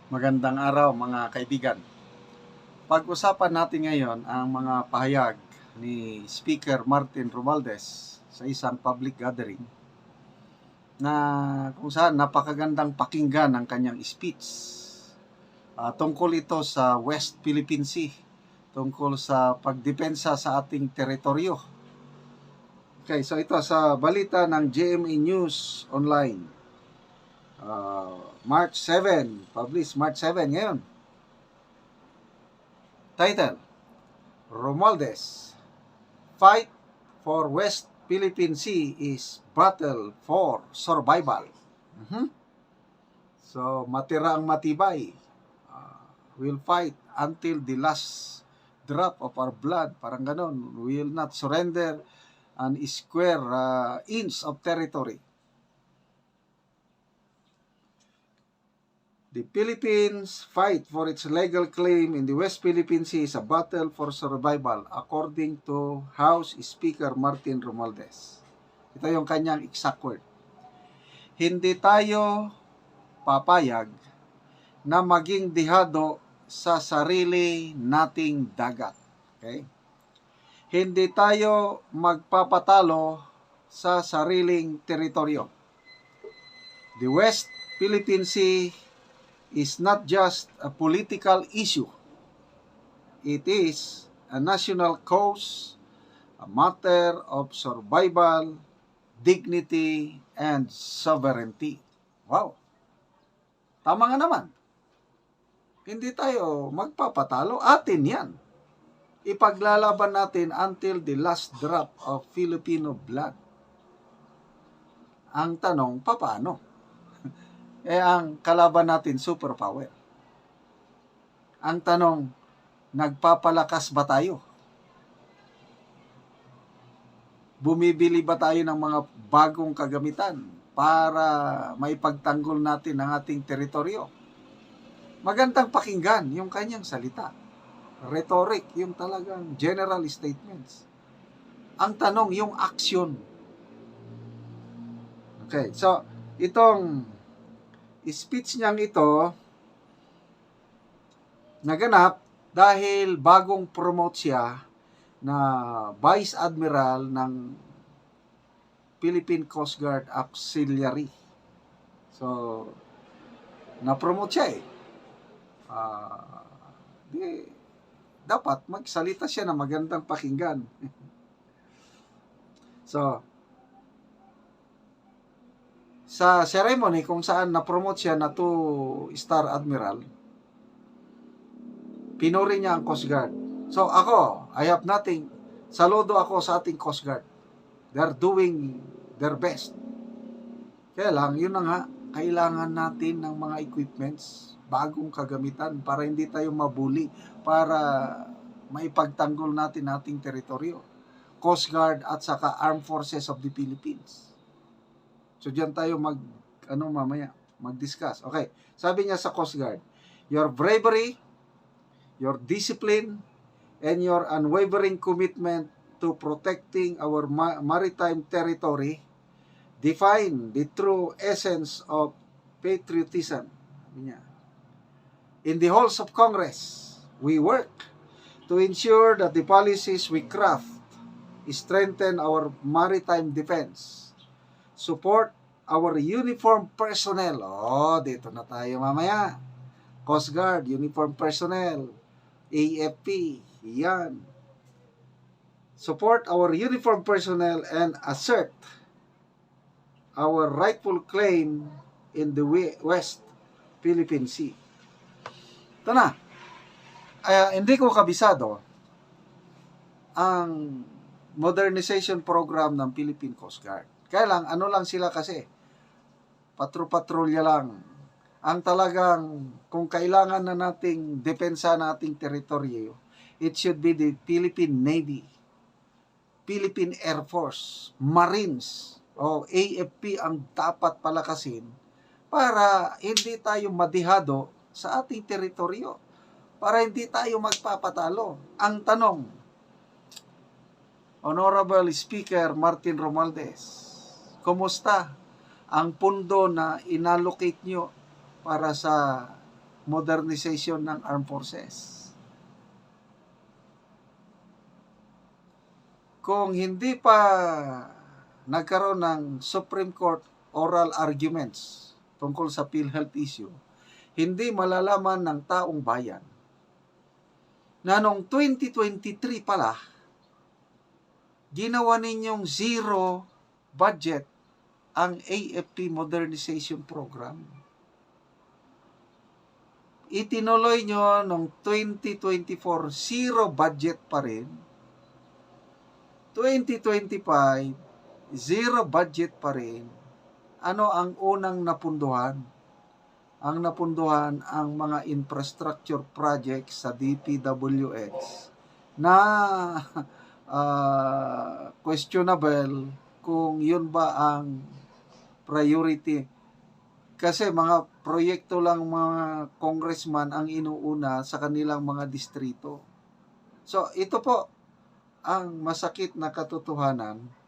Magandang araw mga kaibigan. Pag-usapan natin ngayon ang mga pahayag ni Speaker Martin Romualdez sa isang public gathering na kung saan napakagandang pakinggan ang kanyang speech. Tungkol ito sa West Philippine Sea, tungkol sa pagdepensa sa ating teritoryo. Okay, so ito sa balita ng GMA News Online. March 7, published March 7 ngayon. Title, Romualdez, Fight for West Philippine Sea is Battle for Survival. So, matira ang matibay. We'll fight until the last drop of our blood. Parang ganon. We will not surrender an square inch of territory. The Philippines fight for its legal claim in the West Philippine Sea is a battle for survival, according to House Speaker Martin Romualdez. Ito yung kanyang exact word. Hindi tayo papayag na maging dihado sa sarili nating dagat. Okay? Hindi tayo magpapatalo sa sariling teritoryo. The West Philippine Sea is not just a political issue. It is a national cause, a matter of survival, dignity, and sovereignty. Wow! Tama nga naman. Hindi tayo magpapatalo. Atin yan. Ipaglalaban natin until the last drop of Filipino blood. Ang tanong, paano? Ang kalaban natin, superpower. Ang tanong, nagpapalakas ba tayo? Bumibili ba tayo ng mga bagong kagamitan para maipagtanggol natin ang ating teritoryo? Magandang pakinggan yung kanyang salita. Rhetoric, yung talagang general statements. Ang tanong, yung action. Okay, so itong speech niyang ito naganap dahil bagong promote siya na Vice Admiral ng Philippine Coast Guard Auxiliary. So, na-promote siya dapat magsalita siya na magandang pakinggan. So, sa ceremony kung saan na-promote siya na 2-star admiral, pinuri niya ang Coast Guard. So ako, I have nothing. Saludo ako sa ating Coast Guard. They're doing their best. Kaya lang, yun na nga, kailangan natin ng mga equipments, bagong kagamitan para hindi tayo mabuli, para maipagtanggol natin ating teritoryo. Coast Guard at saka Armed Forces of the Philippines. So diyan tayo mamaya mag-discuss. Okay. Sabi niya sa Coast Guard, your bravery, your discipline, and your unwavering commitment to protecting our maritime territory define the true essence of patriotism. In the halls of Congress, we work to ensure that the policies we craft strengthen our maritime defense, support our uniformed personnel. Dito na tayo mamaya. Coast Guard, uniformed personnel, AFP, yan. Support our uniformed personnel and assert our rightful claim in the West Philippine Sea. Ito na. Hindi ko kabisado ang modernization program ng Philippine Coast Guard. Kaya lang, ano lang sila kasi, patro-patrolya lang. Ang talagang, kung kailangan na nating depensa na ating teritoryo, it should be the Philippine Navy, Philippine Air Force, Marines, o AFP ang dapat palakasin para hindi tayo madihado sa ating teritoryo, para hindi tayo magpapatalo. Ang tanong, Honorable Speaker Martin Romualdez, kumusta ang pundo na inallocate nyo para sa modernization ng armed forces. Kung hindi pa nagkaroon ng Supreme Court oral arguments tungkol sa PhilHealth issue, hindi malalaman ng taong bayan na noong 2023 pala, ginawa ninyong zero budget ang AFP Modernization Program. Itinuloy nyo noong 2024, zero budget pa rin. 2025, zero budget pa rin. Ano ang unang napunduhan? Ang napunduhan ang mga infrastructure projects sa DPWH na questionable kung yun ba ang priority. Kasi mga proyekto lang mga congressman ang inuuna sa kanilang mga distrito. So ito po ang masakit na katotohanan.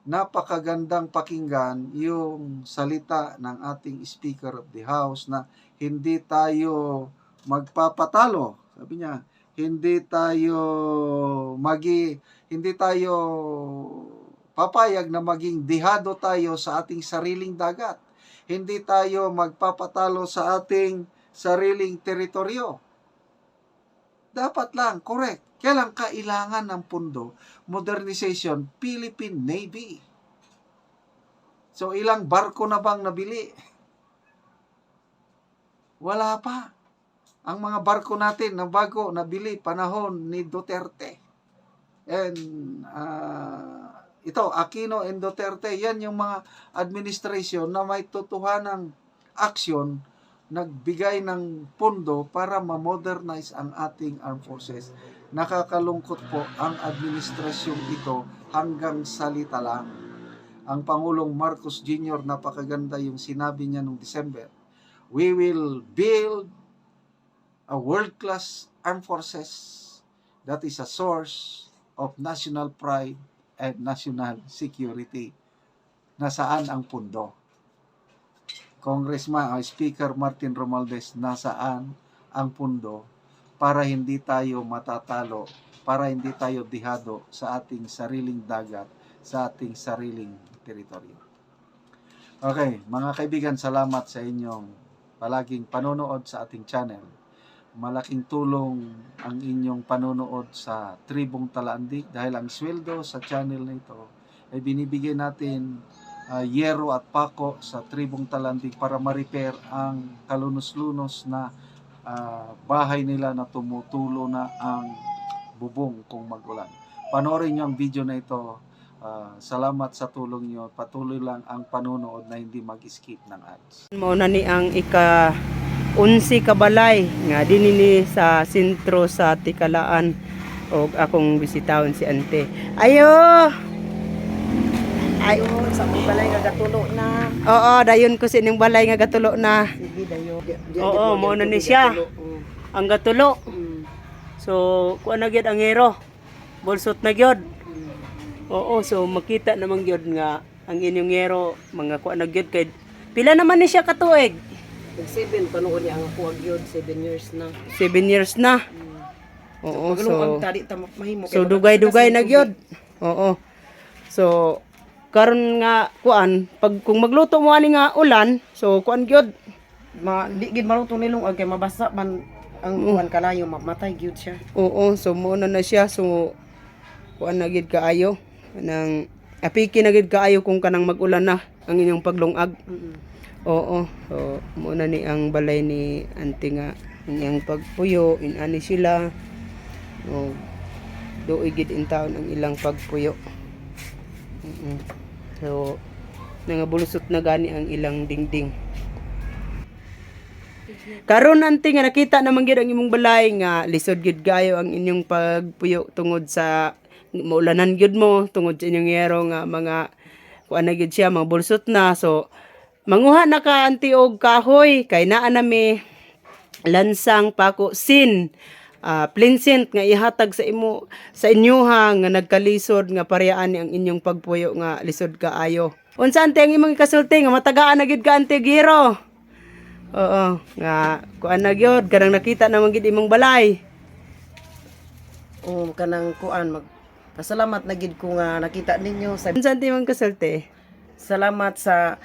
Napakagandang pakinggan yung salita ng ating Speaker of the House na hindi tayo magpapatalo. Sabi niya, hindi tayo papayag na maging dihado tayo sa ating sariling dagat. Hindi tayo magpapatalo sa ating sariling teritoryo. Dapat lang, correct. Kailan kailangan ng pundo? Modernization, Philippine Navy. So, ilang barko na bang nabili? Wala pa. Ang mga barko natin na bago nabili panahon ni Duterte. And ito, Aquino and Duterte, yan yung mga administration na may totohanang aksyon nagbigay ng pondo para ma-modernize ang ating armed forces. Nakakalungkot po ang administrasyong ito hanggang salita lang. Ang Pangulong Marcos Jr. napakaganda yung sinabi niya noong December. We will build a world-class armed forces that is a source of national pride and national security. Nasaan ang pundo? Congressman, Speaker Martin Romualdez, nasaan ang pundo para hindi tayo matatalo, para hindi tayo dihado sa ating sariling dagat, sa ating sariling teritoryo. Okay, mga kaibigan, salamat sa inyong palaging panonood sa ating channel. Malaking tulong ang inyong panonood sa Tribong Talaandig dahil ang sweldo sa channel na ito ay binibigay natin yero at pako sa Tribong Talandig para ma-repair ang kalunos-lunos na bahay nila na tumutulo na ang bubong kung mag-ulan. Panoorin niyo ang video na ito. Salamat sa tulong niyo. Patuloy lang ang panonood na hindi mag-skip ng ads. Mao na ni ang ika-11 ka balay nga dinini sa sentro sa Tikalaan og akong bisitahon si Ante. Ayo! Ayo sa balay nga gatulo na. Oo, dayon ko sa inyong balay nga gatulo na. Sige dayo. Oo, mao na ni siya. Ang gatulo. So, kuan na gyud ang hero. Bolsot na gyud. Oo, so makita naman gyud nga ang inyong hero mga kuan na gyud kay pila naman ni siya katuig? 7 panuod niya ang kuwag yun, 7 years na. 7 years na. Oo, so mahimo. so dugay-dugay na gyud. Oo. So karon nga kuan pag kung magluto mo ani nga ulan, so kuan gyud Di gid maruto nilong kay mabasa man ang kuwan kalayo mamatay gyud siya. Oo, so mo na siya, so kuan na gid kaayo nang apiki na gid kaayo kung kanang mag-ulan na ang inyong paglungag. Oo, so mo na ni ang balay ni Auntie nga ang pagpuyo inani sila. O doy gid in taon ang ilang pagpuyo. So nangabulusot na gani ang ilang dingding. Karon Auntie nga nakita naman gyud ang imong balay nga lisod gyud gayo ang inyong pagpuyo tungod sa maulanan gyud mo, tungod sa inyong yero nga mga kuan na gyud siya mga bulusot na. So manguha na ka Auntie og kahoy kay naa nami lansang pako sin plinsint nga ihatag sa imo sa inyoha nga nagkalisod nga parehaan ang inyong pagpuyo nga lisod kaayo. Unsa Auntie ang imong kasulti nga matagaan na gyud ka Auntie Giro? Oo, nga kuan na gyud kanang nakita naman gid imong balay. O kanang kuan pasalamat na gid ko nga nakita ninyo sa Unsa ti mong kasulti? salamat sa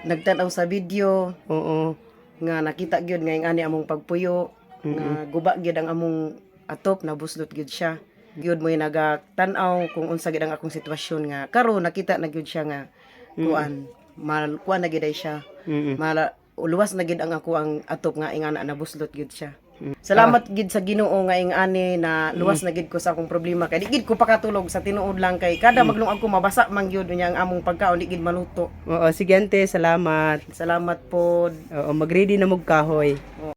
nagtanaw sa video Oo. nga nakita gyud nga yung ani among pagpuyo nga guba gyud ang among atop nabuslot gyud siya gyud mo nagatanaw kung unsa gyud ang akong sitwasyon nga karon nakita na gyud siya nga kuan kuan na gyud ay siya Mm. luwas na gyud ang ako ang atop nga ingana nabuslot gyud siya. Salamat gid sa Ginoo nga ing ani na luwas na gid ko sa akong problema kay di gid ko pakatulog sa tinuod lang kay kada maglungag ko mabasa man gyud niya ang among pagkaon di gid maluto. Oo, sige ante, salamat. Salamat pod. Oo, mag-ready na mog kahoy. Oo.